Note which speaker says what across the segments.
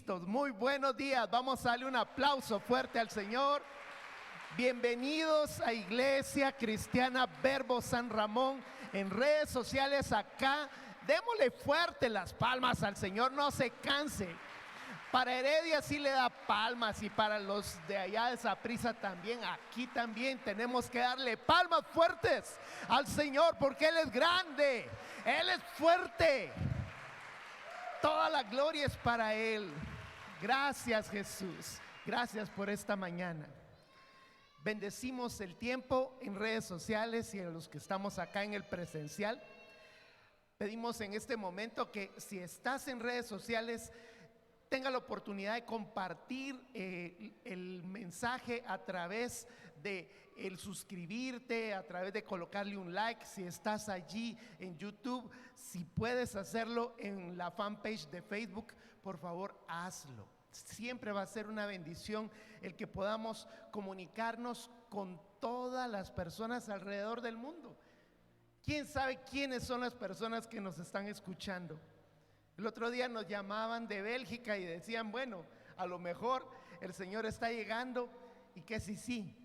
Speaker 1: listos. Muy buenos días. Vamos a darle un aplauso fuerte al Señor. Bienvenidos a Iglesia Cristiana Verbo San Ramón en redes sociales acá. Démosle fuerte las palmas al Señor, no se canse. Para Heredia sí le da palmas y para los de allá de Saprissa también. Aquí también tenemos que darle palmas fuertes al Señor porque Él es grande, Él es fuerte. Toda la gloria es para Él. Gracias, Jesús. Gracias por esta mañana. Bendecimos el tiempo en redes sociales y a los que estamos acá en el presencial. Pedimos en este momento que si estás en redes sociales, tenga la oportunidad de compartir el mensaje a través de el suscribirte, a través de colocarle un like. Si estás allí en YouTube, si puedes hacerlo en la fanpage de Facebook, por favor hazlo. Siempre va a ser una bendición el que podamos comunicarnos con todas las personas alrededor del mundo. ¿Quién sabe quiénes son las personas que nos están escuchando? El otro día nos llamaban de Bélgica y decían, bueno, a lo mejor el Señor está llegando, y que sí,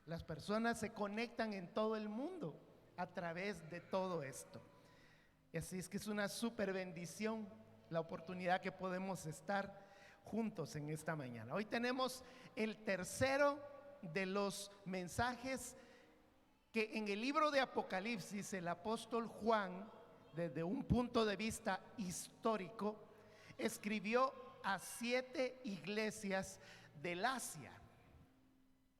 Speaker 1: las personas se conectan en todo el mundo a través de todo esto. Y así es que es una súper bendición la oportunidad que podemos estar juntos en esta mañana. Hoy tenemos el tercero de los mensajes que en el libro de Apocalipsis el apóstol Juan, desde un punto de vista histórico, escribió a 7 iglesias del Asia.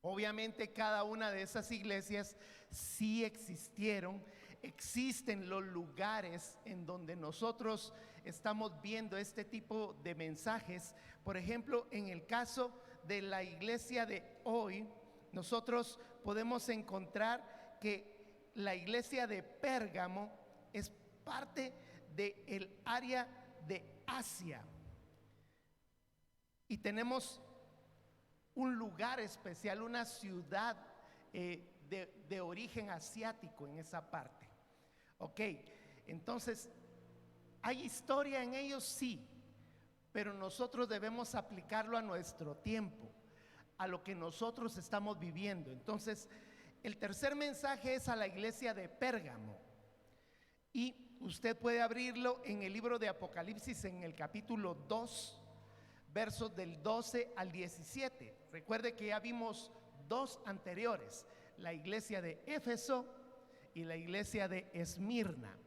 Speaker 1: Obviamente cada una de esas iglesias sí existieron, existen los lugares en donde nosotros estamos viendo este tipo de mensajes. Por ejemplo, en el caso de la iglesia de hoy, nosotros podemos encontrar que la iglesia de Pérgamo es parte del área de Asia y tenemos un lugar especial, una ciudad de origen asiático en esa parte. Ok, entonces ¿hay historia en ellos? Sí, pero nosotros debemos aplicarlo a nuestro tiempo, a lo que nosotros estamos viviendo. Entonces el tercer mensaje es a la iglesia de Pérgamo, y usted puede abrirlo en el libro de Apocalipsis en el capítulo 2, versos del 12 al 17. Recuerde que ya vimos 2 anteriores, la iglesia de Éfeso y la iglesia de Esmirna.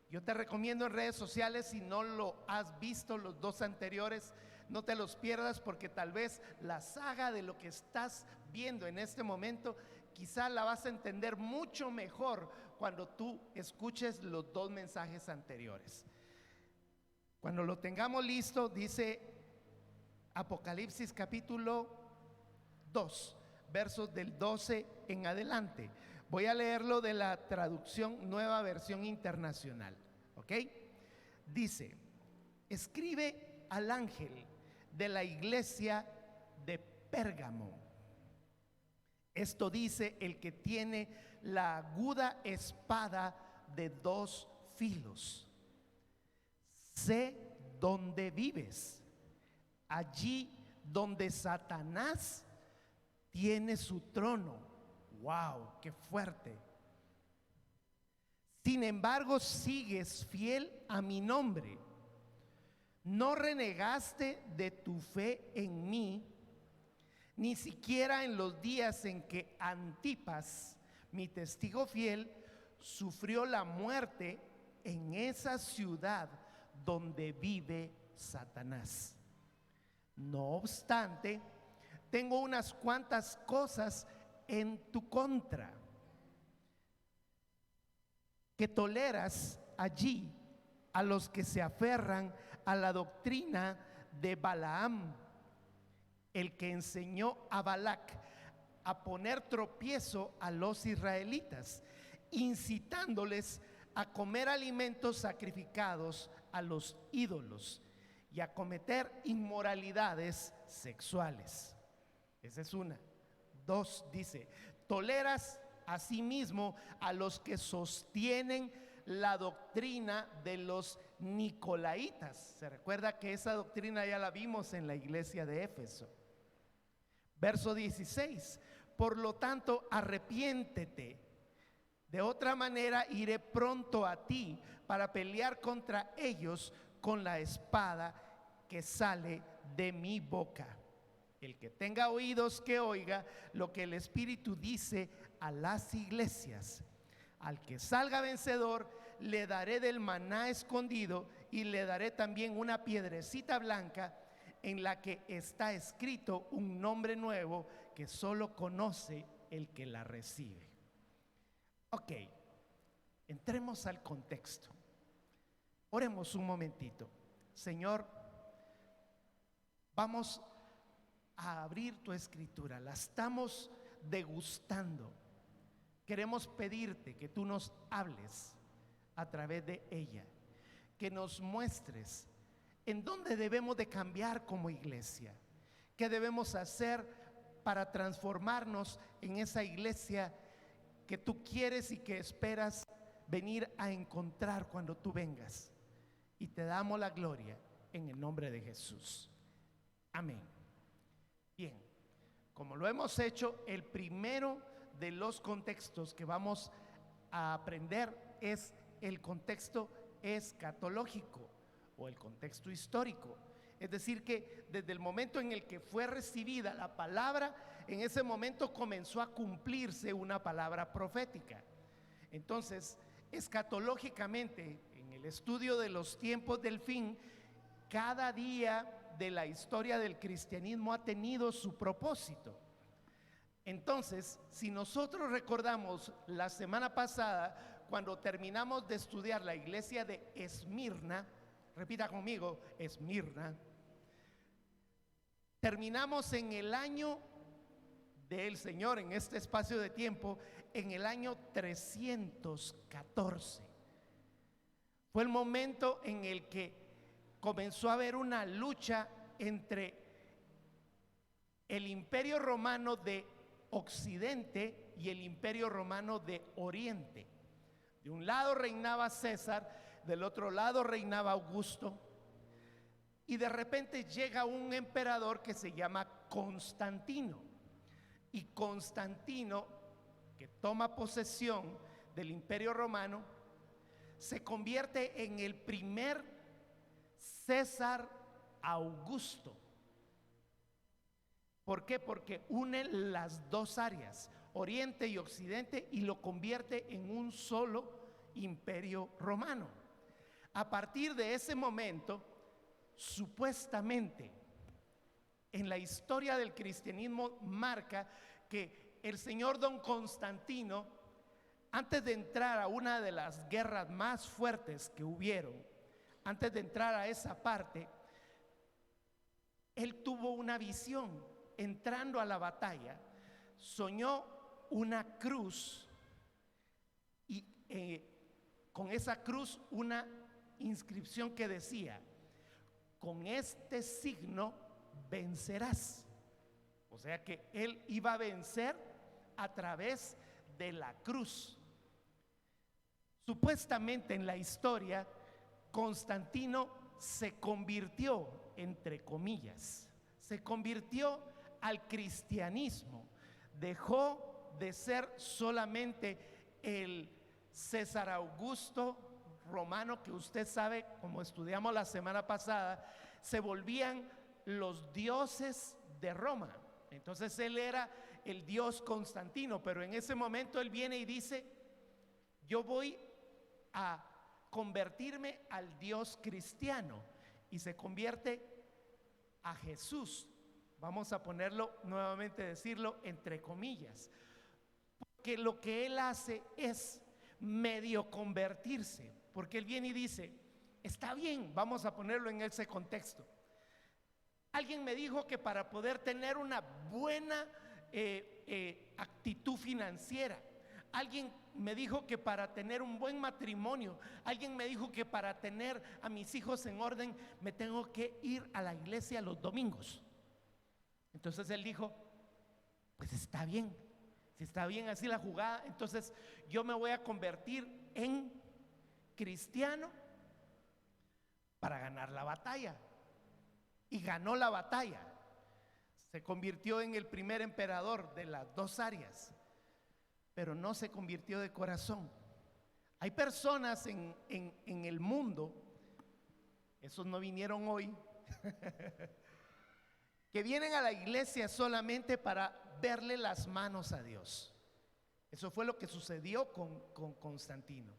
Speaker 1: Yo te recomiendo en redes sociales, si no lo has visto los 2 anteriores, no te los pierdas, porque tal vez la saga de lo que estás viendo en este momento, quizá la vas a entender mucho mejor cuando tú escuches los 2 mensajes anteriores. Cuando lo tengamos listo, dice Apocalipsis capítulo 2, versos del 12 en adelante. Voy a leerlo de la traducción Nueva Versión Internacional, ¿ok? Dice: escribe al ángel de la iglesia de Pérgamo. Esto dice el que tiene la aguda espada de 2 filos. Sé dónde vives, allí donde Satanás tiene su trono. ¡Wow! ¡Qué fuerte! Sin embargo, sigues fiel a mi nombre. No renegaste de tu fe en mí, ni siquiera en los días en que Antipas, mi testigo fiel, sufrió la muerte en esa ciudad donde vive Satanás. No obstante, tengo unas cuantas cosas en tu contra, que toleras allí a los que se aferran a la doctrina de Balaam, el que enseñó a Balac a poner tropiezo a los israelitas, incitándoles a comer alimentos sacrificados a los ídolos y a cometer inmoralidades sexuales. Esa es una. 2, dice: toleras asimismo a los que sostienen la doctrina de los Nicolaitas. Se recuerda que esa doctrina ya la vimos en la iglesia de Éfeso. Verso 16: por lo tanto, arrepiéntete. De otra manera, iré pronto a ti para pelear contra ellos con la espada que sale de mi boca. El que tenga oídos, que oiga lo que el Espíritu dice a las iglesias. Al que salga vencedor, le daré del maná escondido y le daré también una piedrecita blanca en la que está escrito un nombre nuevo que solo conoce el que la recibe. Ok, entremos al contexto. Oremos un momentito. Señor, vamos a abrir tu escritura, la estamos degustando. Queremos pedirte que tú nos hables a través de ella, que nos muestres en dónde debemos de cambiar como iglesia, qué debemos hacer para transformarnos en esa iglesia que tú quieres y que esperas venir a encontrar cuando tú vengas. Y te damos la gloria en el nombre de Jesús. Amén. Bien, como lo hemos hecho, el primero de los contextos que vamos a aprender es el contexto escatológico o el contexto histórico. Es decir, que desde el momento en el que fue recibida la palabra, en ese momento comenzó a cumplirse una palabra profética. Entonces, escatológicamente, en el estudio de los tiempos del fin, cada día de la historia del cristianismo ha tenido su propósito. Entonces, si nosotros recordamos la semana pasada, cuando terminamos de estudiar la iglesia de Esmirna, repita conmigo, Esmirna, terminamos en el año del Señor, en este espacio de tiempo, en el año 314. Fue el momento en el que comenzó a haber una lucha entre el imperio romano de Occidente y el imperio romano de Oriente. De un lado reinaba César, del otro lado reinaba Augusto, y de repente llega un emperador que se llama Constantino. Y Constantino, que toma posesión del imperio romano, se convierte en el primer César Augusto. ¿Por qué? Porque une las dos áreas, Oriente y Occidente, y lo convierte en un solo imperio romano. A partir de ese momento, supuestamente, en la historia del cristianismo marca que el señor don Constantino, antes de entrar a una de las guerras más fuertes que hubieron, antes de entrar a esa parte, él tuvo una visión. Entrando a la batalla, soñó una cruz y con esa cruz una inscripción que decía: con este signo vencerás. O sea que él iba a vencer a través de la cruz. Supuestamente en la historia, Constantino se convirtió, entre comillas, se convirtió al cristianismo. Dejó de ser solamente el César Augusto romano, que usted sabe, como estudiamos la semana pasada, se volvían los dioses de Roma. Entonces él era el dios Constantino, pero en ese momento él viene y dice: yo voy a convertirme al dios cristiano, y se convierte a Jesús. Vamos a ponerlo nuevamente, decirlo entre comillas, porque lo que él hace es medio convertirse, porque él viene y dice: está bien, vamos a ponerlo en ese contexto. Alguien me dijo que para poder tener una buena actitud financiera, alguien me dijo que para tener un buen matrimonio, alguien me dijo que para tener a mis hijos en orden me tengo que ir a la iglesia los domingos. Entonces él dijo: pues está bien, si está bien así la jugada, entonces yo me voy a convertir en cristiano para ganar la batalla. Y ganó la batalla. Se convirtió en el primer emperador de las dos áreas, pero no se convirtió de corazón. Hay personas en el mundo, esos no vinieron hoy, que vienen a la iglesia solamente para verle las manos a Dios. Eso fue lo que sucedió con Constantino.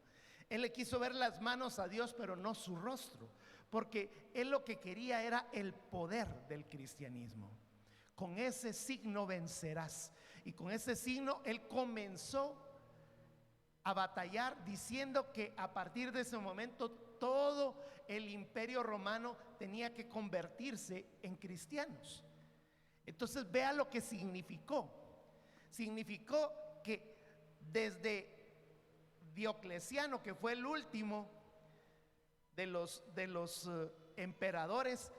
Speaker 1: Él le quiso ver las manos a Dios, pero no su rostro, porque él lo que quería era el poder del cristianismo. Con ese signo vencerás. Y con ese signo él comenzó a batallar, diciendo que a partir de ese momento todo el imperio romano tenía que convertirse en cristianos. Entonces vea lo que significó. Significó que desde Diocleciano, que fue el último de los emperadores,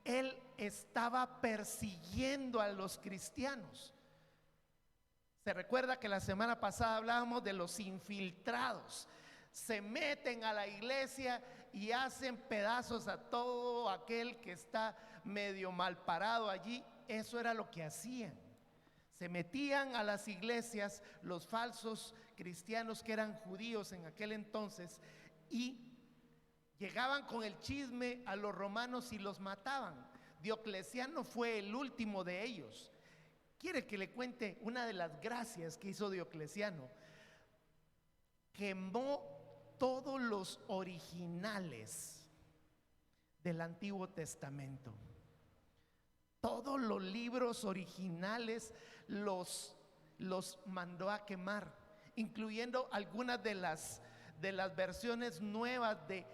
Speaker 1: él estaba persiguiendo a los cristianos. Se recuerda que la semana pasada hablábamos de los infiltrados. Se meten a la iglesia y hacen pedazos a todo aquel que está medio mal parado allí. Eso era lo que hacían. Se metían a las iglesias los falsos cristianos que eran judíos en aquel entonces y llegaban con el chisme a los romanos y los mataban. Diocleciano fue el último de ellos. ¿Quiere que le cuente una de las gracias que hizo Diocleciano? Quemó todos los originales del Antiguo Testamento. Todos los libros originales los mandó a quemar, incluyendo algunas de las versiones nuevas de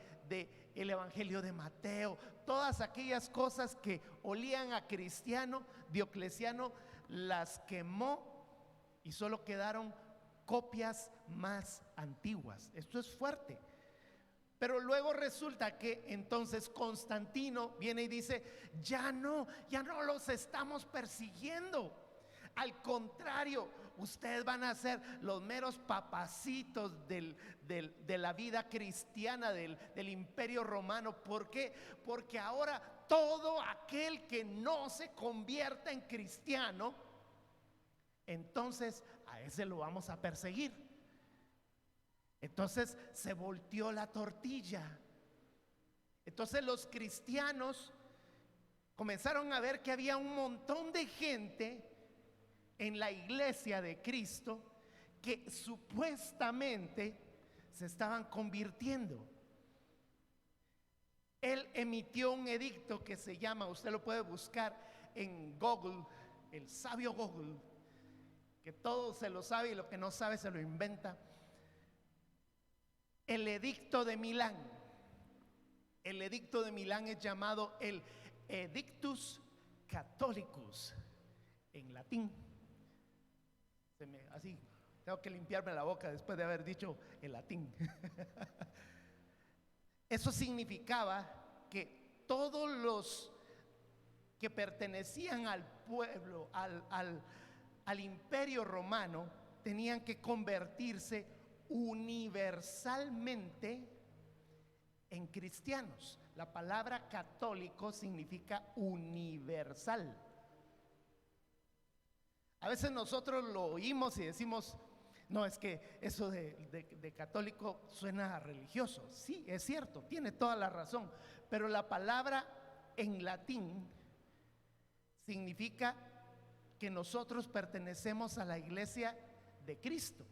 Speaker 1: el Evangelio de Mateo. Todas aquellas cosas que olían a cristiano, Diocleciano las quemó y solo quedaron copias más antiguas. Esto es fuerte. Pero luego resulta que entonces Constantino viene y dice: ya no los estamos persiguiendo. Al contrario, ustedes van a ser los meros papacitos de la vida cristiana, del imperio romano. ¿Por qué? Porque ahora todo aquel que no se convierta en cristiano, entonces a ese lo vamos a perseguir. Entonces se volteó la tortilla. Entonces los cristianos comenzaron a ver que había un montón de gente en la iglesia de Cristo que supuestamente se estaban convirtiendo. Él emitió un edicto que se llama, usted lo puede buscar en Google, el sabio Google, que todo se lo sabe y lo que no sabe se lo inventa. El edicto de Milán. El edicto de Milán es llamado el Edictus Catholicus en latín. Así tengo que limpiarme la boca después de haber dicho el latín. Eso significaba que todos los que pertenecían al pueblo, al imperio romano, tenían que convertirse universalmente en cristianos. La palabra católico significa universal. A veces nosotros lo oímos y decimos: no, es que eso de católico suena religioso. Sí, es cierto, tiene toda la razón, pero la palabra en latín significa que nosotros pertenecemos a la iglesia de Cristo.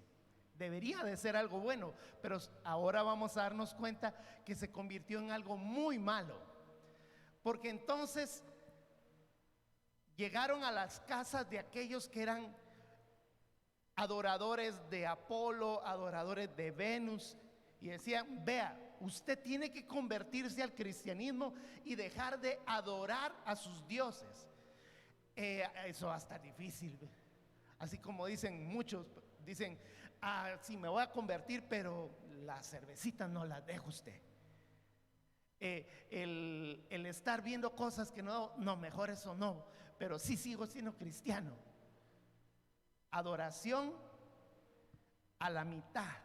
Speaker 1: Debería de ser algo bueno, pero ahora vamos a darnos cuenta que se convirtió en algo muy malo, porque entonces llegaron a las casas de aquellos que eran adoradores de Apolo, adoradores de Venus, y decían: vea, usted tiene que convertirse al cristianismo y dejar de adorar a sus dioses. Eso va a estar difícil. Así como dicen muchos, dicen: sí, me voy a convertir, pero la cervecita no la deja usted. El estar viendo cosas que no, mejor eso no, pero sí sigo siendo cristiano. Adoración a la mitad.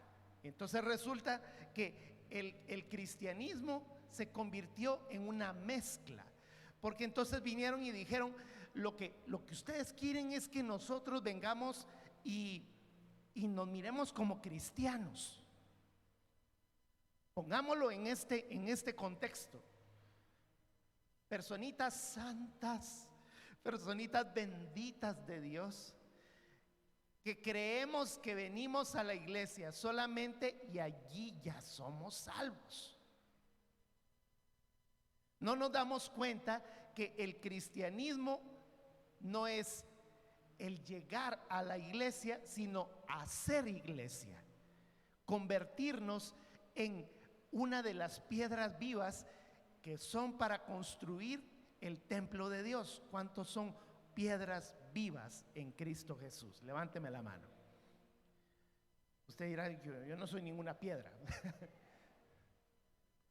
Speaker 1: Entonces resulta que el cristianismo se convirtió en una mezcla, porque entonces vinieron y dijeron: lo que ustedes quieren es que nosotros vengamos y nos miremos como cristianos. Pongámoslo en este contexto. Personitas santas, personitas benditas de Dios, que creemos que venimos a la iglesia solamente y allí ya somos salvos. No nos damos cuenta que el cristianismo no es el llegar a la iglesia, sino hacer iglesia, convertirnos en una de las piedras vivas que son para construir el templo de Dios. ¿Cuántos son piedras vivas en Cristo Jesús? Levánteme la mano. Usted dirá: yo no soy ninguna piedra.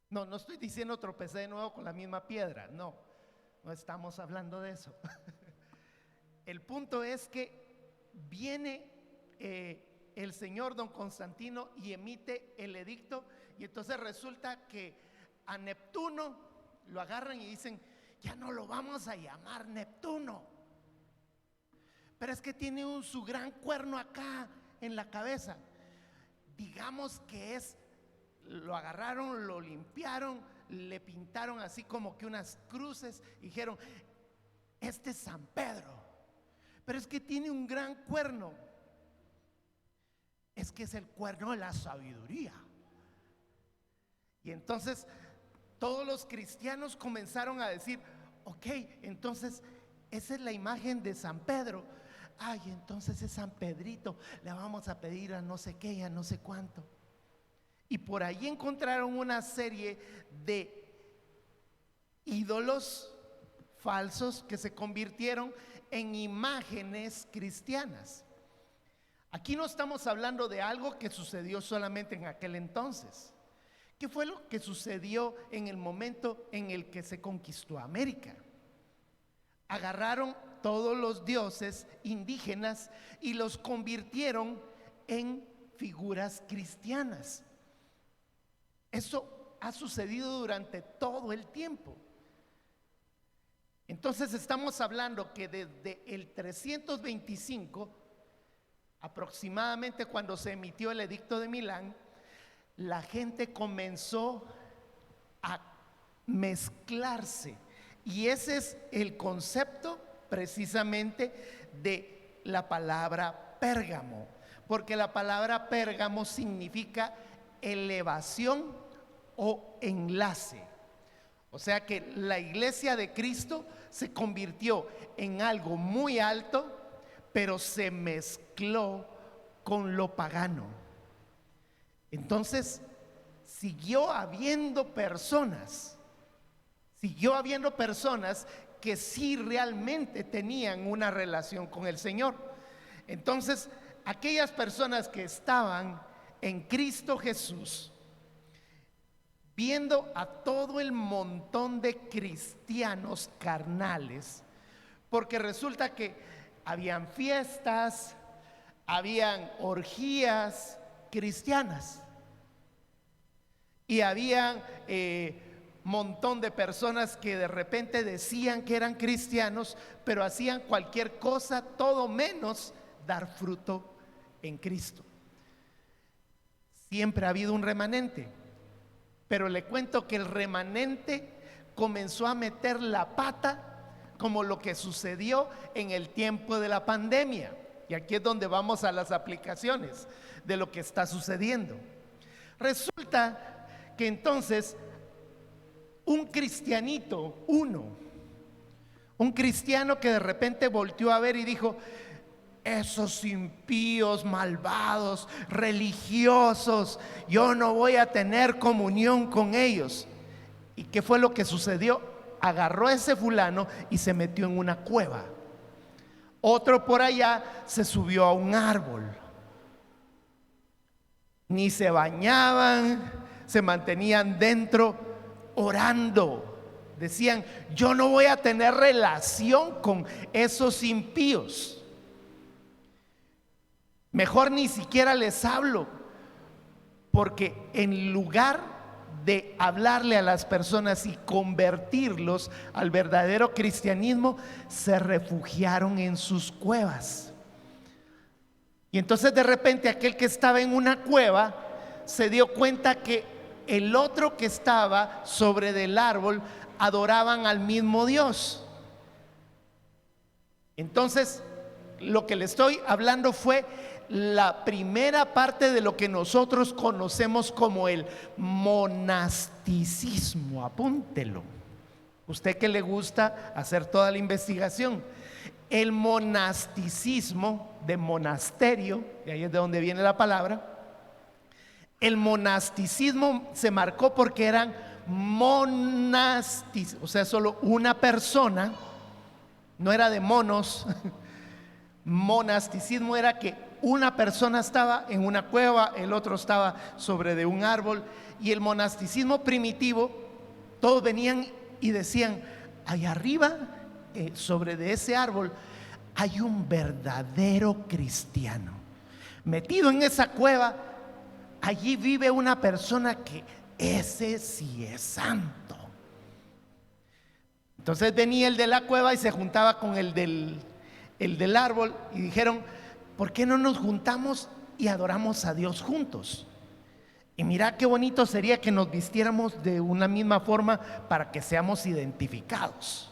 Speaker 1: No estoy diciendo tropecé de nuevo con la misma piedra. No estamos hablando de eso. El punto es que viene el señor don Constantino y emite el edicto, y entonces resulta que a Neptuno lo agarran y dicen: ya no lo vamos a llamar Neptuno, pero es que tiene su gran cuerno acá en la cabeza. Digamos que lo agarraron, lo limpiaron, le pintaron así como que unas cruces y dijeron: este es San Pedro, pero es que tiene un gran cuerno. Es que es el cuerno de la sabiduría. Y entonces todos los cristianos comenzaron a decir: ok, entonces esa es la imagen de San Pedro. Ay, entonces es San Pedrito, le vamos a pedir a no sé qué y a no sé cuánto. Y por ahí encontraron una serie de ídolos falsos que se convirtieron en imágenes cristianas. Aquí no estamos hablando de algo que sucedió solamente en aquel entonces. ¿Qué fue lo que sucedió en el momento en el que se conquistó América? Agarraron todos los dioses indígenas y los convirtieron en figuras cristianas. Eso ha sucedido durante todo el tiempo. Entonces estamos hablando que desde el 325 aproximadamente, cuando se emitió el edicto de Milán, la gente comenzó a mezclarse, y ese es el concepto precisamente de la palabra Pérgamo, porque la palabra Pérgamo significa elevación o enlace. O sea que la iglesia de Cristo se convirtió en algo muy alto, pero se mezcló con lo pagano. Entonces siguió habiendo personas que sí realmente tenían una relación con el Señor. Entonces aquellas personas que estaban en Cristo Jesús, viendo a todo el montón de cristianos carnales, porque resulta que habían fiestas, habían orgías cristianas, y habían montón de personas que de repente decían que eran cristianos, pero hacían cualquier cosa, todo menos dar fruto en Cristo. Siempre ha habido un remanente, pero le cuento que el remanente comenzó a meter la pata, como lo que sucedió en el tiempo de la pandemia. Y aquí es donde vamos a las aplicaciones de lo que está sucediendo. Resulta que entonces un cristianito, un cristiano que de repente volteó a ver y dijo: esos impíos, malvados, religiosos, yo no voy a tener comunión con ellos. ¿Y qué fue lo que sucedió? Agarró a ese fulano y se metió en una cueva. Otro por allá se subió a un árbol. Ni se bañaban, se mantenían dentro orando. Decían: yo no voy a tener relación con esos impíos. Mejor ni siquiera les hablo, porque en lugar de hablarle a las personas y convertirlos al verdadero cristianismo, se refugiaron en sus cuevas. Y entonces de repente aquel que estaba en una cueva se dio cuenta que el otro que estaba sobre del árbol adoraban al mismo Dios. Entonces lo que le estoy hablando fue la primera parte de lo que nosotros conocemos como el monasticismo. Apúntelo, usted que le gusta hacer toda la investigación. El monasticismo, de monasterio, de ahí es de donde viene la palabra. El monasticismo se marcó porque eran o sea, solo una persona, no era de monos. Monasticismo era que una persona estaba en una cueva, el otro estaba sobre de un árbol. Y el monasticismo primitivo, todos venían y decían: allá arriba, sobre de ese árbol, hay un verdadero cristiano metido en esa cueva. Allí vive una persona que ese sí es santo. Entonces venía el de la cueva y se juntaba con el del árbol, y dijeron: ¿por qué no nos juntamos y adoramos a Dios juntos? Y mira qué bonito sería que nos vistiéramos de una misma forma para que seamos identificados.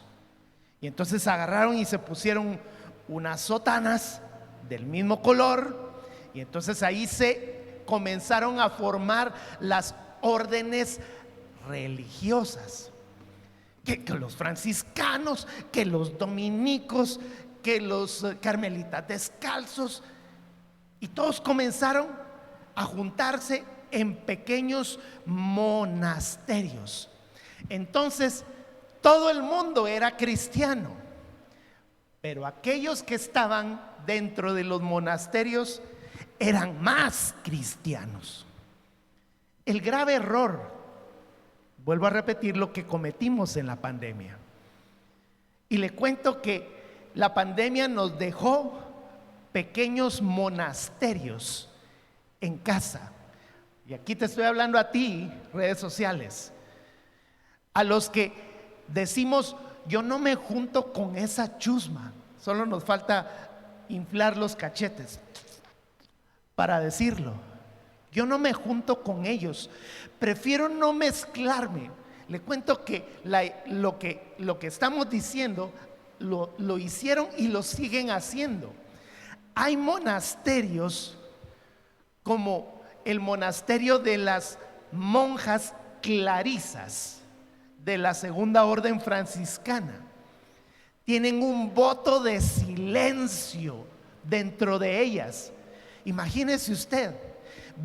Speaker 1: Y entonces agarraron y se pusieron unas sotanas del mismo color, y entonces ahí se comenzaron a formar las órdenes religiosas, que los franciscanos, que los dominicos, que los carmelitas descalzos, y todos comenzaron a juntarse en pequeños monasterios. Entonces todo el mundo era cristiano, pero aquellos que estaban dentro de los monasterios eran más cristianos. El grave error, vuelvo a repetir, lo que cometimos en la pandemia. Y le cuento que la pandemia nos dejó pequeños monasterios en casa. Y aquí te estoy hablando a ti, redes sociales, a los que decimos: yo no me junto con esa chusma. Solo nos falta inflar los cachetes para decirlo. Yo no me junto con ellos, prefiero no mezclarme. Le cuento que lo que estamos diciendo lo hicieron y lo siguen haciendo. Hay monasterios como el monasterio de las monjas clarisas de la segunda orden franciscana. Tienen un voto de silencio dentro de ellas. Imagínese usted,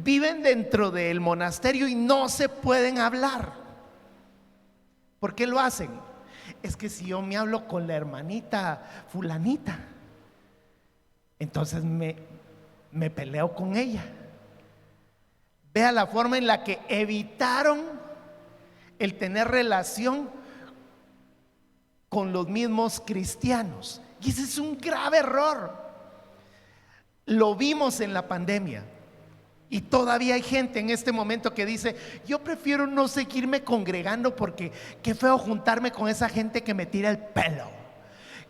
Speaker 1: viven dentro del monasterio y no se pueden hablar. ¿Por qué lo hacen? Es que si yo me hablo con la hermanita fulanita, entonces me peleo con ella. Vea la forma en la que evitaron el tener relación con los mismos cristianos. Y ese es un grave error. Lo vimos en la pandemia. Y todavía hay gente en este momento que dice: yo prefiero no seguirme congregando porque qué feo juntarme con esa gente que me tira el pelo.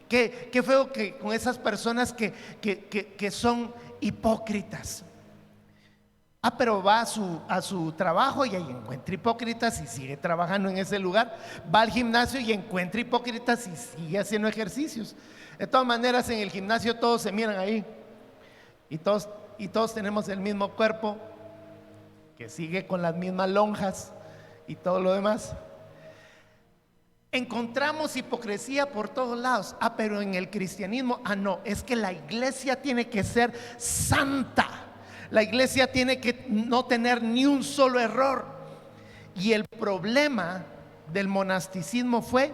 Speaker 1: Qué feo que con esas personas que son hipócritas. Pero va a su trabajo y ahí encuentra hipócritas y sigue trabajando en ese lugar. Va al gimnasio y encuentra hipócritas y sigue haciendo ejercicios. De todas maneras, en el gimnasio todos se miran ahí. Y todos tenemos el mismo cuerpo, que sigue con las mismas lonjas y todo lo demás. Encontramos hipocresía por todos lados. Pero en el cristianismo, no, es que la iglesia tiene que ser santa. La iglesia tiene que no tener ni un solo error. Y el problema del monasticismo fue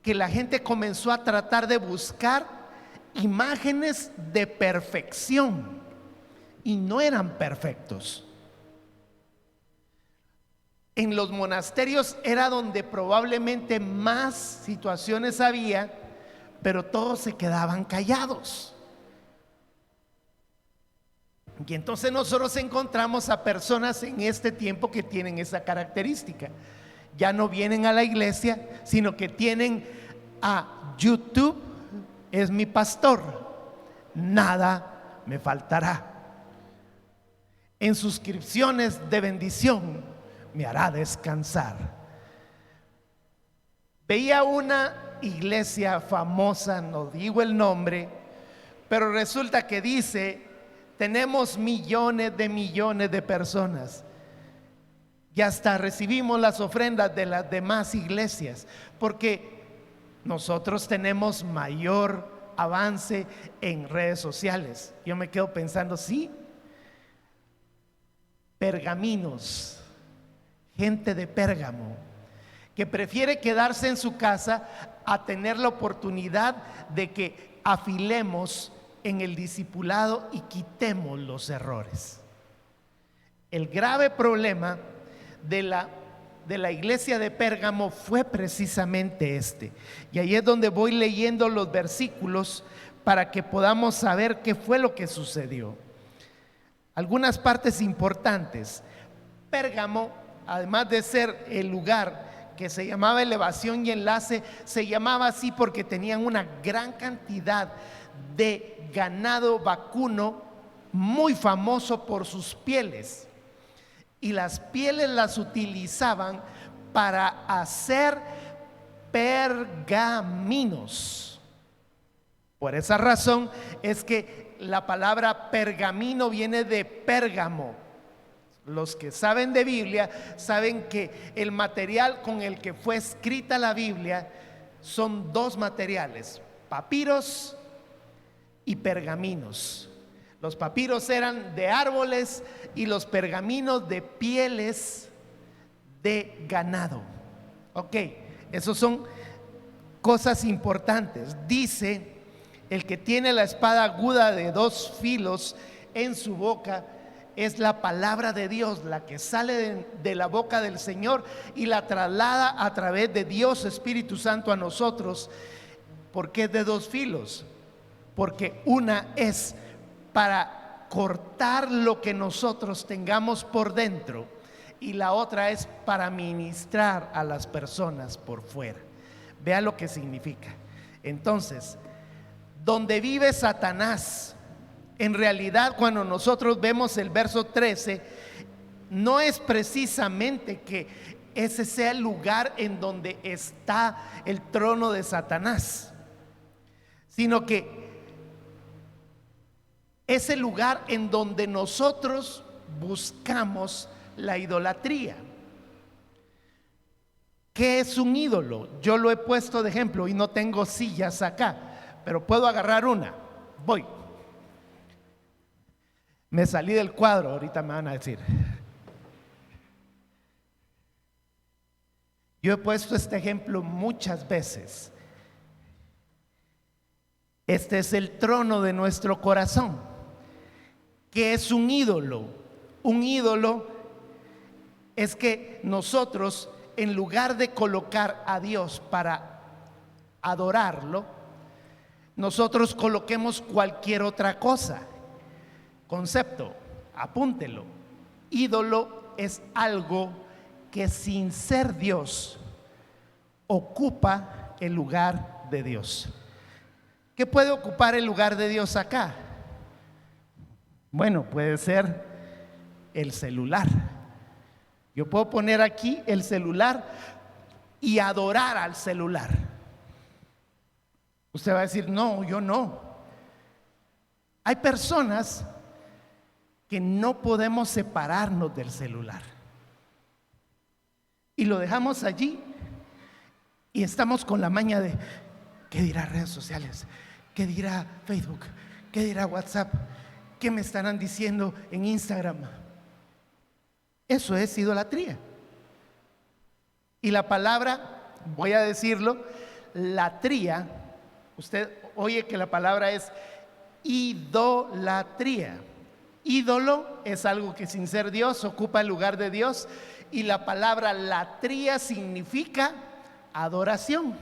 Speaker 1: que la gente comenzó a tratar de buscar imágenes de perfección y no eran perfectos. En los monasterios era donde probablemente más situaciones había, pero todos se quedaban callados. Y entonces nosotros encontramos a personas en este tiempo que tienen esa característica. Ya no vienen a la iglesia, sino que tienen a YouTube, es mi pastor, nada me faltará. En suscripciones de bendición me hará descansar. Veía una iglesia famosa, no digo el nombre, pero resulta que dice: tenemos millones de personas y hasta recibimos las ofrendas de las demás iglesias, porque nosotros tenemos mayor avance en redes sociales. Yo me quedo pensando, sí, pergaminos, gente de Pérgamo, que prefiere quedarse en su casa a tener la oportunidad de que afilemos en el discipulado y quitemos los errores. El grave problema de la iglesia de Pérgamo fue precisamente este. Y ahí es donde voy leyendo los versículos para que podamos saber qué fue lo que sucedió. Algunas partes importantes. Pérgamo, además de ser el lugar que se llamaba Elevación y Enlace, se llamaba así porque tenían una gran cantidad de ganado vacuno muy famoso por sus pieles, y las pieles las utilizaban para hacer pergaminos. Por esa razón es que la palabra pergamino viene de Pérgamo. Los que saben de Biblia saben que el material con el que fue escrita la Biblia son dos materiales: papiros y pergaminos. Los papiros eran de árboles y los pergaminos de pieles de ganado. Ok, esos son cosas importantes. Dice: el que tiene la espada aguda de 2 filos en su boca es la palabra de Dios, la que sale de la boca del Señor y la traslada a través de Dios Espíritu Santo a nosotros. ¿Por qué es de 2 filos? Porque una es para cortar lo que nosotros tengamos por dentro y la otra es para ministrar a las personas por fuera. Vea lo que significa. Entonces, donde vive Satanás, en realidad cuando nosotros vemos el verso 13, no es precisamente que ese sea el lugar en donde está el trono de Satanás, sino que es el lugar en donde nosotros buscamos la idolatría. ¿Qué es un ídolo? Yo lo he puesto de ejemplo y no tengo sillas acá, pero puedo agarrar una. Voy. Me salí del cuadro, ahorita me van a decir. Yo he puesto este ejemplo muchas veces. Este es el trono de nuestro corazón. ¿Qué es un ídolo? Un ídolo es que nosotros, en lugar de colocar a Dios para adorarlo, nosotros coloquemos cualquier otra cosa. Concepto, apúntelo. Ídolo es algo que sin ser Dios ocupa el lugar de Dios. ¿Qué puede ocupar el lugar de Dios acá? Bueno, puede ser el celular. Yo puedo poner aquí el celular y adorar al celular. Usted va a decir: no, yo no. Hay personas que no podemos separarnos del celular y lo dejamos allí y estamos con la maña de: ¿qué dirá redes sociales? ¿Qué dirá Facebook? ¿Qué dirá WhatsApp? ¿Qué me estarán diciendo en Instagram? Eso es idolatría. Y la palabra, voy a decirlo, latría, usted oye que la palabra es idolatría. Ídolo es algo que sin ser Dios ocupa el lugar de Dios, y la palabra latría significa adoración.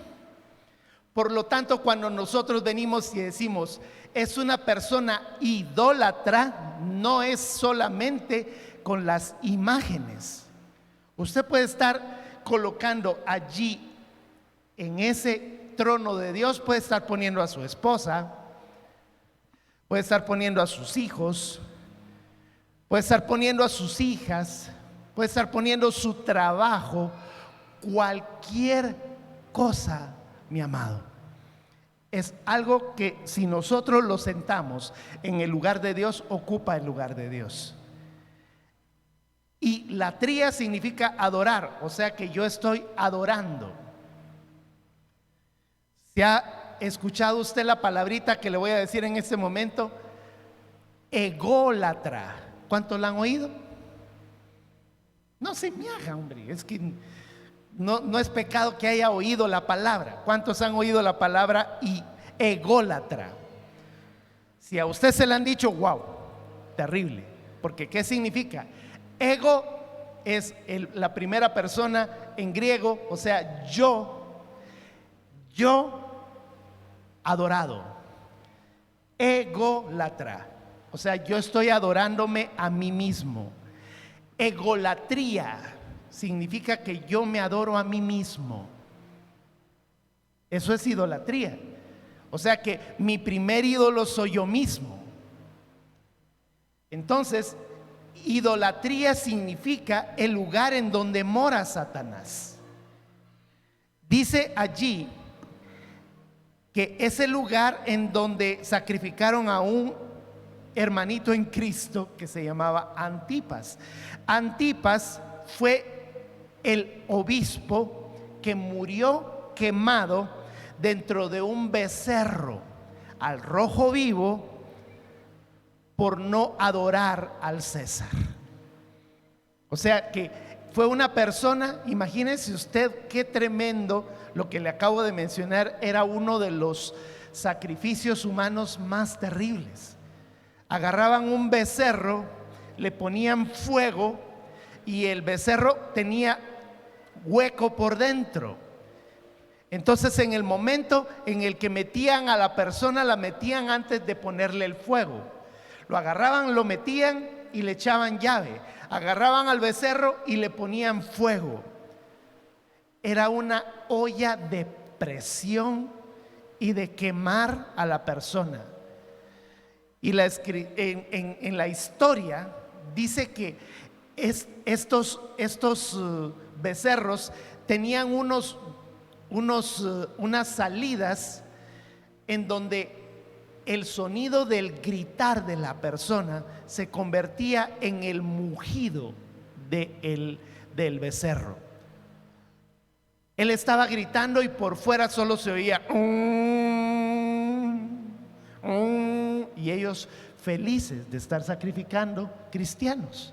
Speaker 1: Por lo tanto, cuando nosotros venimos y decimos, es una persona idólatra, no es solamente con las imágenes. Usted puede estar colocando allí, en ese trono de Dios, puede estar poniendo a su esposa, puede estar poniendo a sus hijos, puede estar poniendo a sus hijas, puede estar poniendo su trabajo, cualquier cosa, mi amado. Es algo que si nosotros lo sentamos en el lugar de Dios, ocupa el lugar de Dios. Y latría significa adorar, o sea que yo estoy adorando. ¿Se ha escuchado usted la palabrita que le voy a decir en este momento? Ególatra. ¿Cuántos la han oído? No se me haga, hombre, es que no es pecado que haya oído la palabra. ¿Cuántos han oído la palabra y ególatra? Si a usted se le han dicho, wow, terrible, porque ¿qué significa? Ego es la primera persona en griego, o sea, yo adorado. Ególatra, o sea, yo estoy adorándome a mí mismo. Egolatría significa que yo me adoro a mí mismo. Eso es idolatría. O sea que mi primer ídolo soy yo mismo. Entonces, idolatría significa el lugar en donde mora Satanás. Dice allí que es el lugar en donde sacrificaron a un hermanito en Cristo que se llamaba Antipas. Antipas fue el obispo que murió quemado dentro de un becerro al rojo vivo por no adorar al César. O sea que fue una persona, imagínese usted qué tremendo lo que le acabo de mencionar, era uno de los sacrificios humanos más terribles. Agarraban un becerro, le ponían fuego y el becerro tenía hueco por dentro. Entonces en el momento en el que metían a la persona, la metían antes de ponerle el fuego. Lo agarraban, lo metían y le echaban llave. Agarraban al becerro y le ponían fuego. Era una olla de presión y de quemar a la persona. Y en la historia dice que estos becerros tenían unas salidas en donde el sonido del gritar de la persona se convertía en el mugido del becerro. Él estaba gritando y por fuera solo se oía y ellos felices de estar sacrificando cristianos.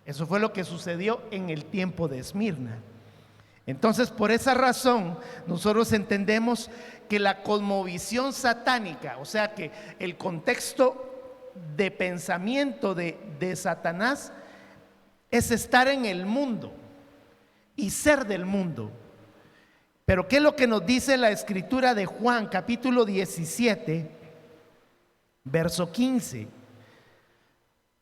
Speaker 1: Eso fue lo que sucedió en el tiempo de Esmirna. Entonces, por esa razón, nosotros entendemos que la cosmovisión satánica, o sea que el contexto de pensamiento de Satanás es estar en el mundo y ser del mundo. Pero ¿qué es lo que nos dice la escritura de Juan, capítulo 17, verso 15?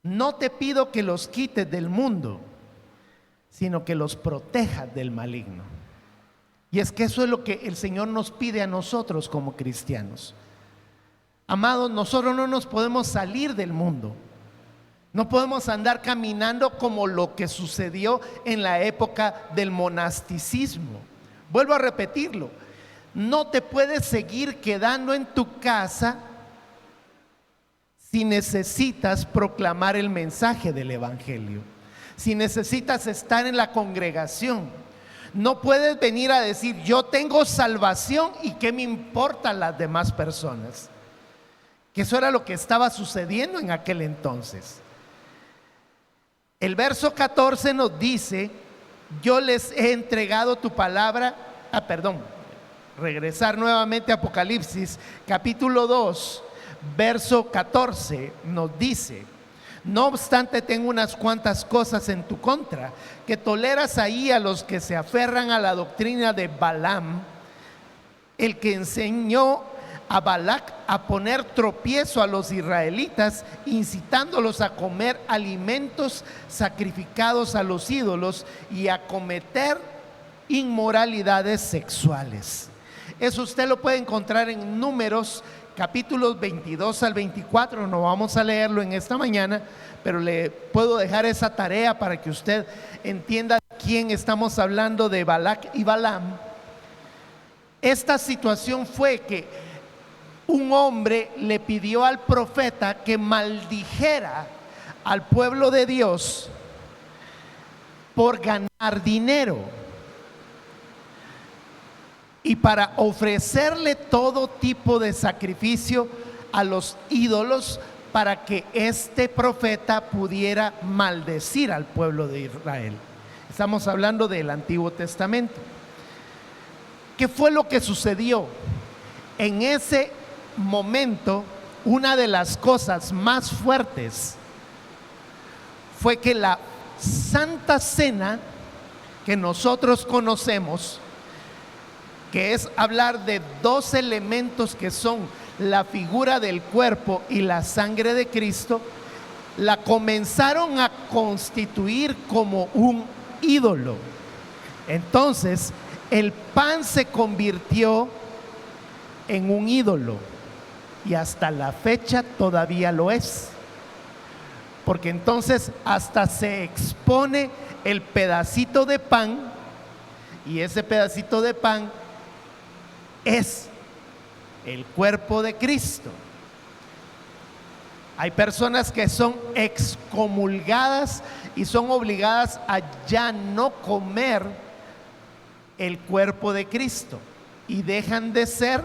Speaker 1: No te pido que los quites del mundo, sino que los protejas del maligno. Y es que eso es lo que el Señor nos pide a nosotros como cristianos. Amados, nosotros no nos podemos salir del mundo. No podemos andar caminando como lo que sucedió en la época del monasticismo. Vuelvo a repetirlo. No te puedes seguir quedando en tu casa si necesitas proclamar el mensaje del evangelio. Si necesitas estar en la congregación, no puedes venir a decir yo tengo salvación y qué me importan las demás personas. Que eso era lo que estaba sucediendo en aquel entonces. El verso 14 nos dice: yo les he entregado tu palabra. Regresar nuevamente a Apocalipsis capítulo 2, verso 14 nos dice: no obstante, tengo unas cuantas cosas en tu contra, que toleras ahí a los que se aferran a la doctrina de Balaam, el que enseñó a Balac a poner tropiezo a los israelitas, incitándolos a comer alimentos sacrificados a los ídolos y a cometer inmoralidades sexuales. Eso usted lo puede encontrar en Números capítulos 22 al 24. No vamos a leerlo en esta mañana, pero le puedo dejar esa tarea para que usted entienda quién estamos hablando, de Balac y Balaam. Esta situación fue que un hombre le pidió al profeta que maldijera al pueblo de Dios por ganar dinero y para ofrecerle todo tipo de sacrificio a los ídolos, para que este profeta pudiera maldecir al pueblo de Israel. Estamos hablando del Antiguo Testamento. ¿Qué fue lo que sucedió? En ese momento, una de las cosas más fuertes fue que la Santa Cena que nosotros conocemos, que es hablar de dos elementos que son la figura del cuerpo y la sangre de Cristo, la comenzaron a constituir como un ídolo. Entonces, el pan se convirtió en un ídolo y hasta la fecha todavía lo es, porque entonces hasta se expone el pedacito de pan, y ese pedacito de pan es el cuerpo de Cristo. Hay personas que son excomulgadas y son obligadas a ya no comer el cuerpo de Cristo y dejan de ser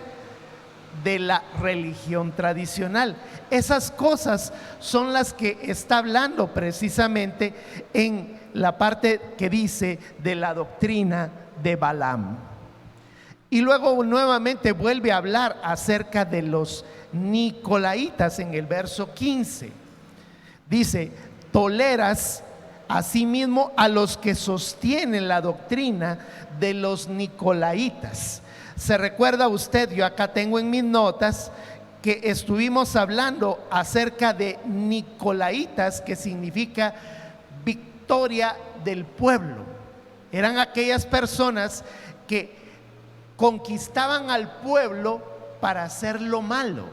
Speaker 1: de la religión tradicional. Esas cosas son las que está hablando precisamente en la parte que dice de la doctrina de Balaam. Y luego nuevamente vuelve a hablar acerca de los nicolaitas en el verso 15. Dice: toleras asimismo a los que sostienen la doctrina de los nicolaitas. ¿Se recuerda usted? Yo acá tengo en mis notas que estuvimos hablando acerca de nicolaitas, que significa victoria del pueblo. Eran aquellas personas que conquistaban al pueblo para hacer lo malo.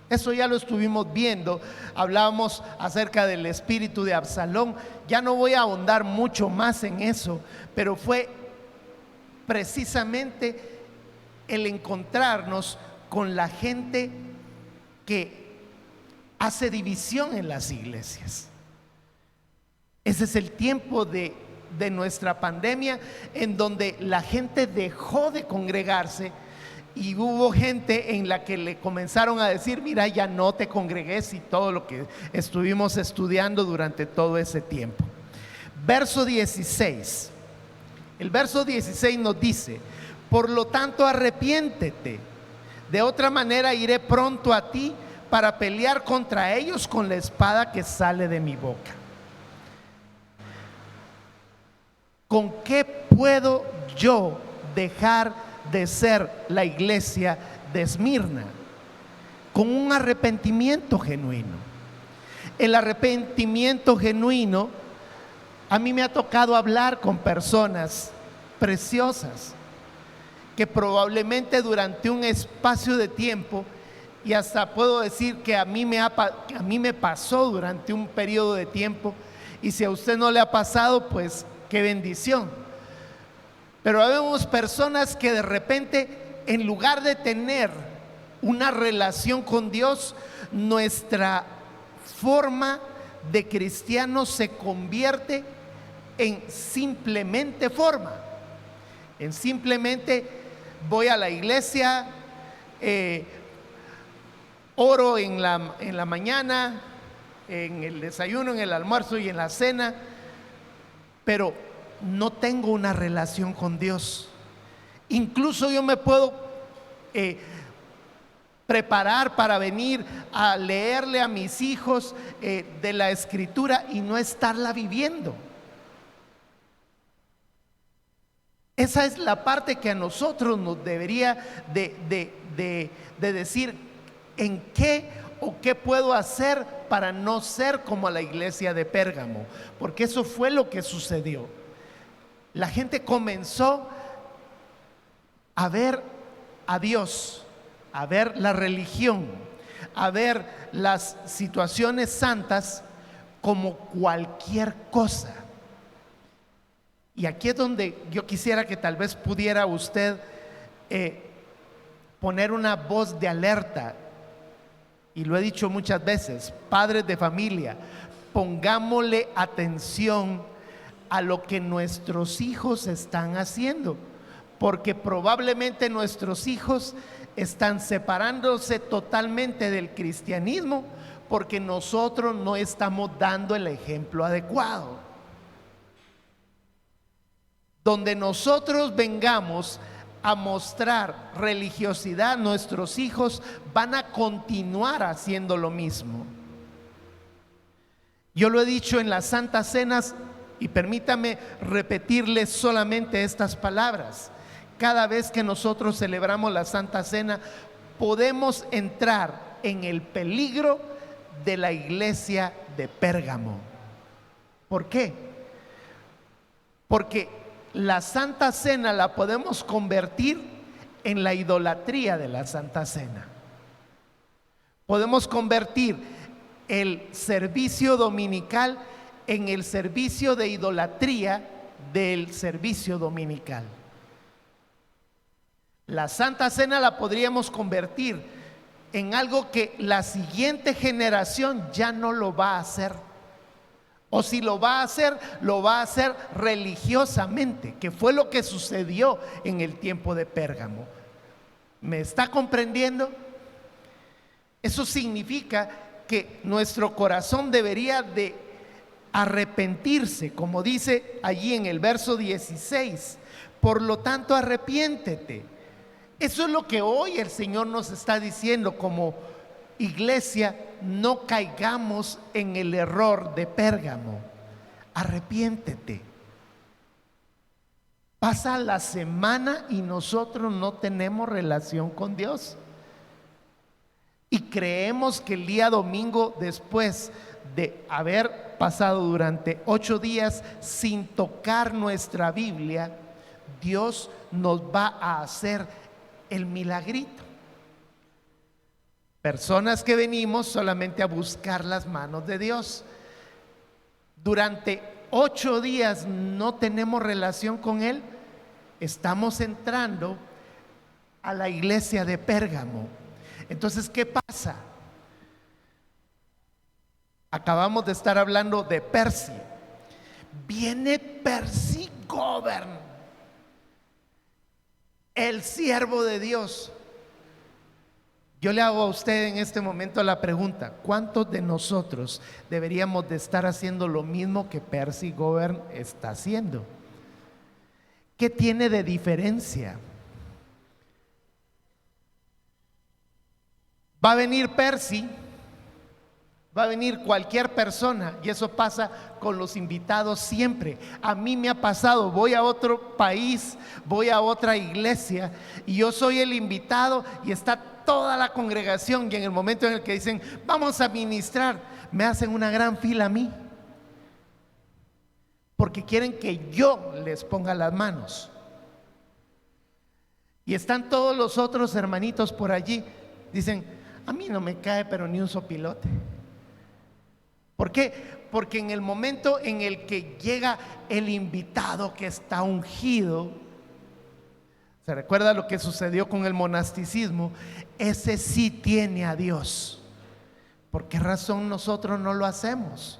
Speaker 1: Eso ya lo estuvimos viendo. Hablábamos acerca del espíritu de Absalón. Ya no voy a ahondar mucho más en eso, pero fue precisamente el encontrarnos con la gente que hace división en las iglesias. Ese es el tiempo de nuestra pandemia, en donde la gente dejó de congregarse y hubo gente en la que le comenzaron a decir: mira, ya no te congregues, y todo lo que estuvimos estudiando durante todo ese tiempo. Verso 16. El verso 16 nos dice: por lo tanto, arrepiéntete, de otra manera iré pronto a ti para pelear contra ellos con la espada que sale de mi boca. ¿Con qué puedo yo dejar de ser la iglesia de Esmirna? Con un arrepentimiento genuino. El arrepentimiento genuino, a mí me ha tocado hablar con personas preciosas que probablemente durante un espacio de tiempo, y hasta puedo decir que a mí me pasó durante un periodo de tiempo, y si a usted no le ha pasado, pues qué bendición. Pero vemos personas que de repente, en lugar de tener una relación con Dios, nuestra forma de cristiano se convierte en simplemente forma, en simplemente voy a la iglesia, oro en la mañana, en el desayuno, en el almuerzo y en la cena, pero no tengo una relación con Dios. Incluso yo me puedo preparar para venir a leerle a mis hijos de la escritura y no estarla viviendo. Esa es la parte que a nosotros nos debería de decir en qué o qué puedo hacer para no ser como la iglesia de Pérgamo, porque eso fue lo que sucedió. La gente comenzó a ver a Dios, a ver la religión, a ver las situaciones santas como cualquier cosa. Y aquí es donde yo quisiera que tal vez pudiera usted poner una voz de alerta. Y lo he dicho muchas veces, padres de familia, pongámosle atención a lo que nuestros hijos están haciendo, porque probablemente nuestros hijos están separándose totalmente del cristianismo porque nosotros no estamos dando el ejemplo adecuado. Donde nosotros vengamos a mostrar religiosidad, nuestros hijos van a continuar haciendo lo mismo. Yo lo he dicho en las Santas Cenas y permítame repetirles solamente estas palabras. Cada vez que nosotros celebramos la Santa Cena, podemos entrar en el peligro de la iglesia de Pérgamo. ¿Por qué? Porque la Santa Cena la podemos convertir en la idolatría de la Santa Cena. Podemos convertir el servicio dominical en el servicio de idolatría del servicio dominical. La Santa Cena la podríamos convertir en algo que la siguiente generación ya no lo va a hacer. O si lo va a hacer religiosamente, que fue lo que sucedió en el tiempo de Pérgamo. ¿Me está comprendiendo? Eso significa que nuestro corazón debería de arrepentirse, como dice allí en el verso 16. Por lo tanto, arrepiéntete. Eso es lo que hoy el Señor nos está diciendo como iglesia. No caigamos en el error de Pérgamo. Arrepiéntete. Pasa la semana y nosotros no tenemos relación con Dios. Y creemos que el día domingo, después de haber pasado durante 8 días sin tocar nuestra Biblia, Dios nos va a hacer el milagrito. Personas que venimos solamente a buscar las manos de Dios. Durante 8 días no tenemos relación con Él. Estamos entrando a la iglesia de Pérgamo. Entonces, ¿qué pasa? Acabamos de estar hablando de Percy. Viene Percy Govern, el siervo de Dios. Yo le hago a usted en este momento la pregunta: ¿cuántos de nosotros deberíamos de estar haciendo lo mismo que Percy Govern está haciendo? ¿Qué tiene de diferencia? Va a venir Percy, va a venir cualquier persona, y eso pasa con los invitados siempre. A mí me ha pasado, voy a otro país, voy a otra iglesia y yo soy el invitado y está toda la congregación, y en el momento en el que dicen vamos a ministrar, me hacen una gran fila a mí porque quieren que yo les ponga las manos, y están todos los otros hermanitos por allí, dicen a mí no me cae pero ni un sopilote. ¿Por qué? Porque en el momento en el que llega el invitado que está ungido, ¿se recuerda lo que sucedió con el monasticismo? Ese sí tiene a Dios. ¿Por qué razón nosotros no lo hacemos?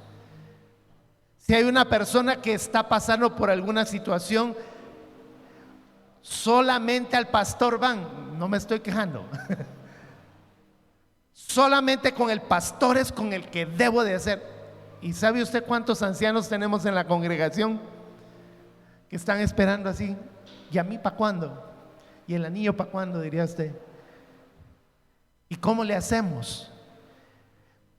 Speaker 1: Si hay una persona que está pasando por alguna situación, solamente al pastor van, no me estoy quejando. Solamente con el pastor es con el que debo de hacer. ¿Y sabe usted cuántos ancianos tenemos en la congregación que están esperando así? ¿Y a mí para cuándo? ¿Y el anillo para cuándo?, diría usted. ¿Y cómo le hacemos?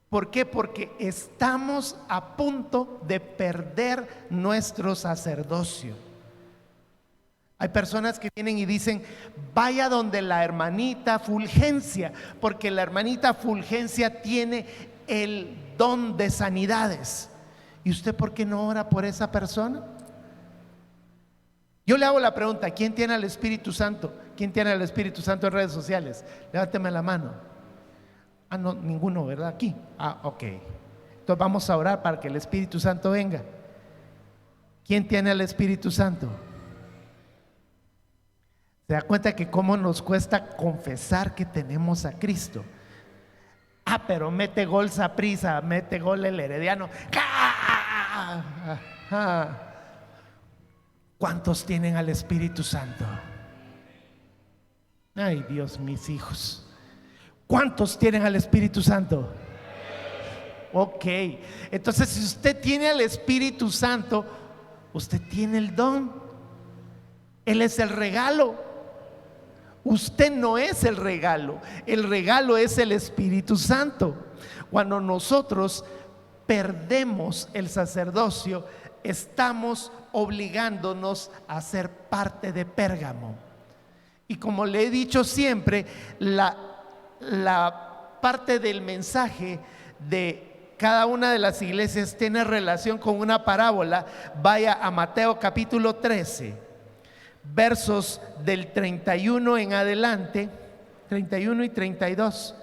Speaker 1: ¿Por qué? Porque estamos a punto de perder nuestro sacerdocio. Hay personas que vienen y dicen: vaya donde la hermanita Fulgencia, porque la hermanita Fulgencia tiene el don de sanidades. ¿Y usted por qué no ora por esa persona? Yo le hago la pregunta: ¿quién tiene al Espíritu Santo? ¿Quién tiene al Espíritu Santo en redes sociales? Levánteme la mano. Ah, no, ninguno, ¿verdad? Aquí. Ah, ok. Entonces vamos a orar para que el Espíritu Santo venga. ¿Quién tiene al Espíritu Santo? ¿Se da cuenta que cómo nos cuesta confesar que tenemos a Cristo? Ah, pero mete gol Saprissa, mete gol el Herediano. ¿Cuántos tienen al Espíritu Santo? Ay, Dios, mis hijos. ¿Cuántos tienen al Espíritu Santo? Ok, entonces si usted tiene al Espíritu Santo, usted tiene el don. Él es el regalo. Usted no es el regalo es el Espíritu Santo. Cuando nosotros perdemos el sacerdocio, estamos obligándonos a ser parte de Pérgamo. Y como le he dicho siempre, la parte del mensaje de cada una de las iglesias tiene relación con una parábola. Vaya a Mateo capítulo 13, versos del 31 en adelante, 31 y 32.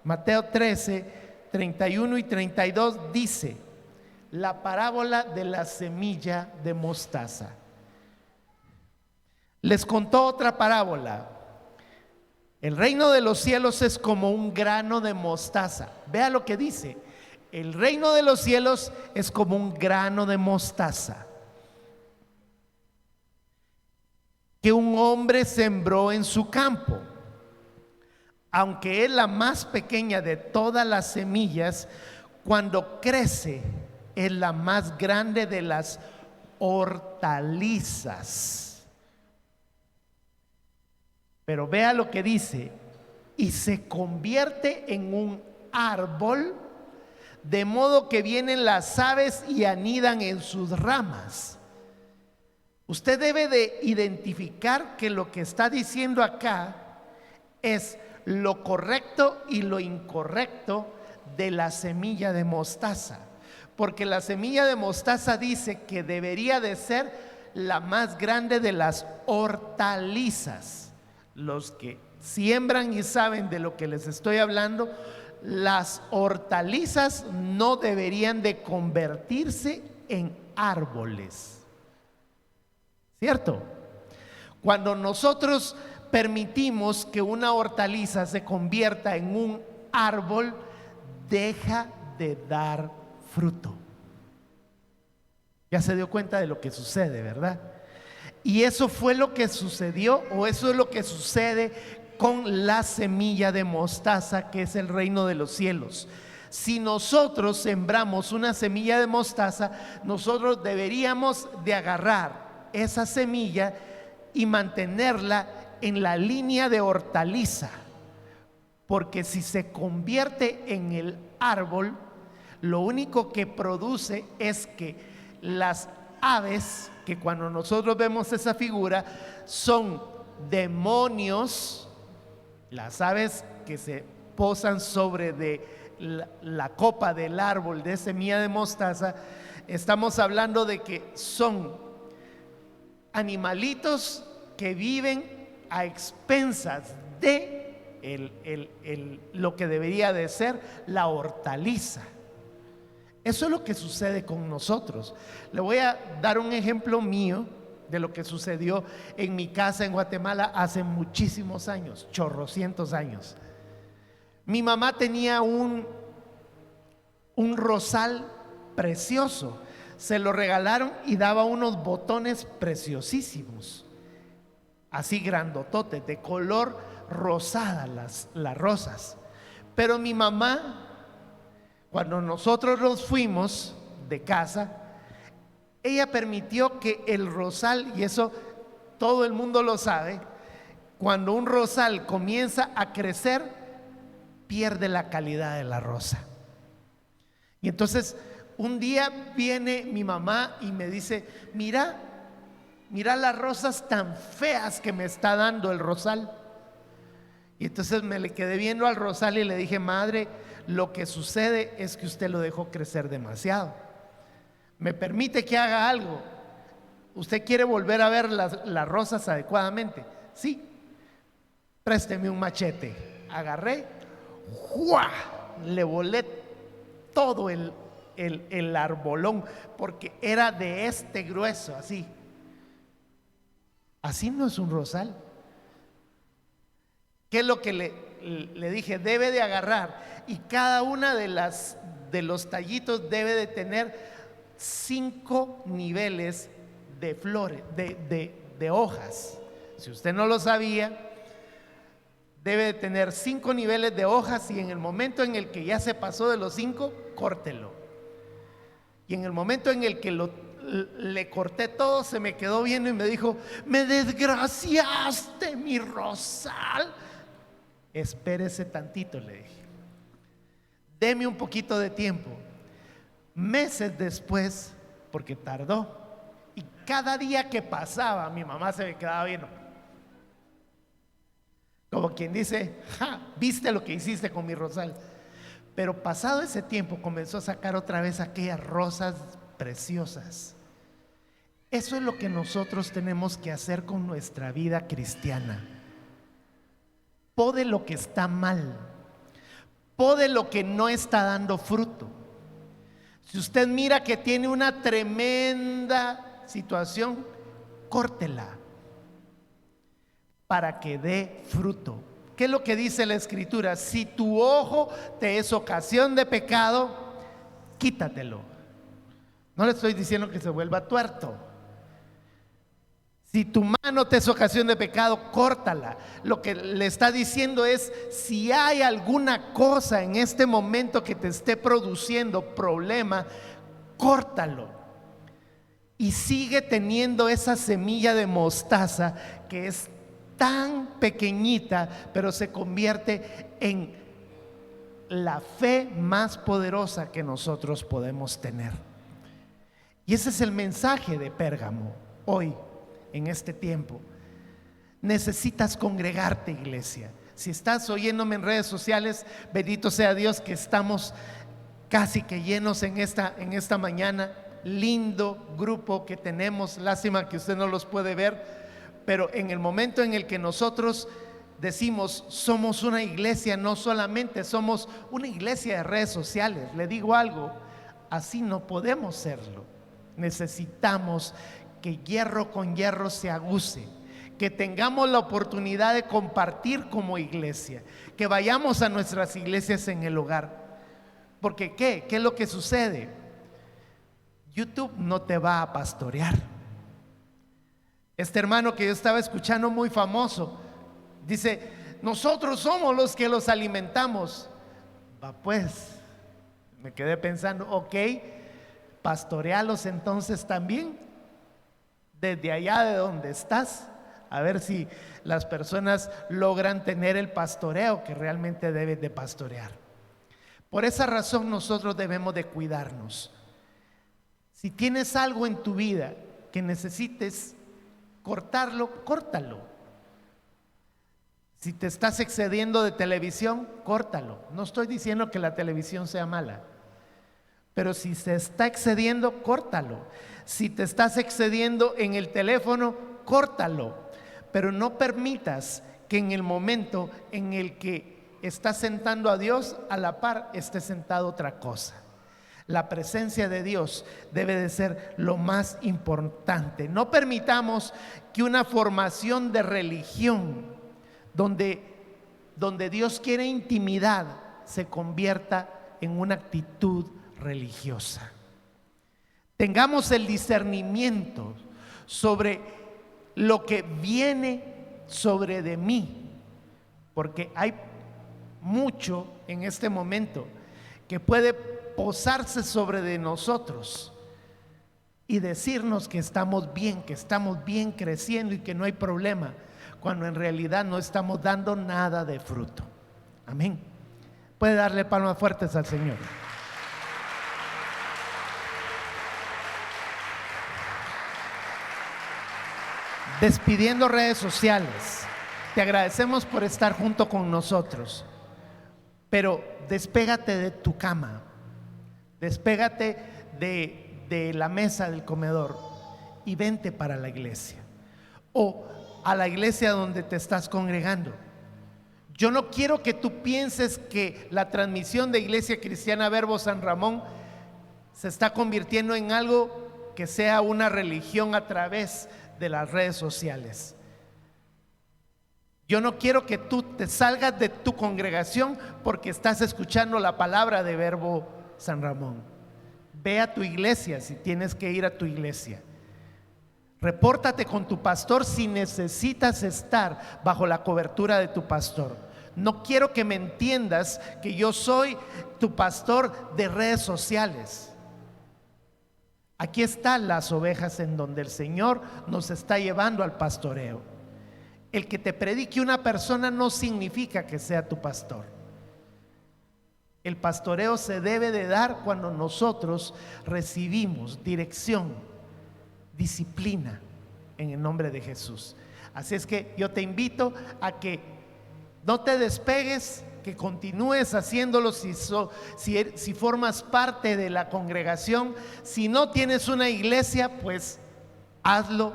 Speaker 1: Mateo 13, 31 y 32 dice: la parábola de la semilla de mostaza. Les contó otra parábola: el reino de los cielos es como un grano de mostaza. Vea lo que dice: el reino de los cielos es como un grano de mostaza que un hombre sembró en su campo. Aunque es la más pequeña de todas las semillas, cuando crece es la más grande de las hortalizas. Pero vea lo que dice: y se convierte en un árbol, de modo que vienen las aves y anidan en sus ramas. Usted debe de identificar que lo que está diciendo acá es lo correcto y lo incorrecto de la semilla de mostaza. Porque la semilla de mostaza dice que debería de ser la más grande de las hortalizas. Los que siembran y saben de lo que les estoy hablando, las hortalizas no deberían de convertirse en árboles, ¿cierto? Cuando nosotros permitimos que una hortaliza se convierta en un árbol, deja de dar fruto. Ya se dio cuenta de lo que sucede, ¿verdad? Y eso fue lo que sucedió, o eso es lo que sucede con la semilla de mostaza, que es el reino de los cielos. Si nosotros sembramos una semilla de mostaza, nosotros deberíamos de agarrar esa semilla y mantenerla en la línea de hortaliza, porque si se convierte en el árbol, lo único que produce es que las aves, que cuando nosotros vemos esa figura son demonios, las aves que se posan sobre de la copa del árbol de semilla de mostaza, estamos hablando de que son animalitos que viven a expensas de lo que debería de ser la hortaliza. Eso es lo que sucede con nosotros. Le voy a dar un ejemplo mío de lo que sucedió en mi casa en Guatemala hace muchísimos años, chorrocientos años. Mi mamá tenía un rosal precioso. Se lo regalaron y daba unos botones preciosísimos, así grandototes, de color rosada, las rosas. Pero mi mamá, cuando nosotros nos fuimos de casa, ella permitió que el rosal, y eso todo el mundo lo sabe, cuando un rosal comienza a crecer, pierde la calidad de la rosa. Y entonces un día viene mi mamá y me dice: mira, mira las rosas tan feas que me está dando el rosal. Y entonces me le quedé viendo al rosal y le dije: madre, lo que sucede es que usted lo dejó crecer demasiado. ¿Me permite que haga algo? ¿Usted quiere volver a ver las rosas adecuadamente? Sí. Présteme un machete. Agarré, ¡juá!, le volé todo el arbolón, porque era de este grueso, así. Así no es un rosal. ¿Qué es lo que le dije? Debe de agarrar, y cada una de los tallitos debe de tener 5 niveles de flores, de hojas. Si usted no lo sabía, debe de tener 5 niveles de hojas, y en el momento en el que ya se pasó de los 5, córtelo. Y en el momento en el que le corté todo, se me quedó viendo y me dijo: me desgraciaste mi rosal. Espérese tantito, le dije, deme un poquito de tiempo. Meses después, porque tardó, y cada día que pasaba mi mamá se me quedaba viendo, como quien dice: ja, ¿viste lo que hiciste con mi rosal? Pero pasado ese tiempo comenzó a sacar otra vez aquellas rosas preciosas. Eso es lo que nosotros tenemos que hacer con nuestra vida cristiana. Pode lo que está mal, pode lo que no está dando fruto. Si usted mira que tiene una tremenda situación, córtela para que dé fruto. ¿Qué es lo que dice la Escritura? Si tu ojo te es ocasión de pecado, quítatelo. No le estoy diciendo que se vuelva tuerto. Si tu mano te es ocasión de pecado, córtala. Lo que le está diciendo es: si hay alguna cosa en este momento que te esté produciendo problema, córtalo. Y sigue teniendo esa semilla de mostaza que es tan pequeñita, pero se convierte en la fe más poderosa que nosotros podemos tener. Y ese es el mensaje de Pérgamo hoy, en este tiempo. Necesitas congregarte, iglesia. Si estás oyéndome en redes sociales, bendito sea Dios que estamos casi que llenos en esta mañana. Lindo grupo que tenemos. Lástima que usted no los puede ver, pero en el momento en el que nosotros decimos somos una iglesia, no solamente somos una iglesia de redes sociales. Le digo algo, así no podemos serlo. Necesitamos que hierro con hierro se aguce, que tengamos la oportunidad de compartir como iglesia, que vayamos a nuestras iglesias en el hogar. Porque ¿qué es lo que sucede? YouTube no te va a pastorear. Este hermano que yo estaba escuchando, muy famoso, dice: nosotros somos los que los alimentamos. Va pues, me quedé pensando, ok, pastorealos entonces también desde allá de donde estás, a ver si las personas logran tener el pastoreo que realmente deben de pastorear. Por esa razón nosotros debemos de cuidarnos. Si tienes algo en tu vida que necesites cortarlo, córtalo. Si te estás excediendo de televisión, córtalo. No estoy diciendo que la televisión sea mala, pero si se está excediendo, córtalo. Si te estás excediendo en el teléfono, córtalo. Pero no permitas que en el momento en el que estás sentando a Dios, a la par esté sentado otra cosa. La presencia de Dios debe de ser lo más importante. No permitamos que una formación de religión donde Dios quiere intimidad se convierta en una actitud religiosa. Tengamos el discernimiento sobre lo que viene sobre de mí, porque hay mucho en este momento que puede posarse sobre de nosotros y decirnos que estamos bien creciendo y que no hay problema, cuando en realidad no estamos dando nada de fruto. Amén. Puede darle palmas fuertes al Señor. despidiendo redes sociales. Te agradecemos por estar junto con nosotros, pero despégate de tu cama, despégate de la mesa del comedor y vente para la iglesia o a la iglesia donde te estás congregando. Yo no quiero que tú pienses que la transmisión de Iglesia Cristiana Verbo San Ramón se está convirtiendo en algo que sea una religión a través de las redes sociales. Yo no quiero que tú te salgas de tu congregación porque estás escuchando la palabra de Verbo San Ramón. Ve a tu iglesia si tienes que ir a tu iglesia. Repórtate con tu pastor si necesitas estar bajo la cobertura de tu pastor. No quiero que me entiendas que yo soy tu pastor de redes sociales. Aquí están las ovejas en donde el Señor nos está llevando al pastoreo. El que te predique una persona no significa que sea tu pastor. El pastoreo se debe de dar cuando nosotros recibimos dirección, disciplina en el nombre de Jesús. Así es que yo te invito a que no te despegues, que continúes haciéndolo si formas parte de la congregación. Si no tienes una iglesia, pues hazlo.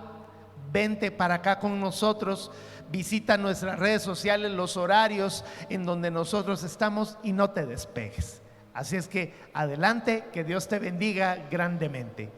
Speaker 1: Vente para acá con nosotros, visita nuestras redes sociales, los horarios en donde nosotros estamos y no te despegues. Así es que adelante, que Dios te bendiga grandemente.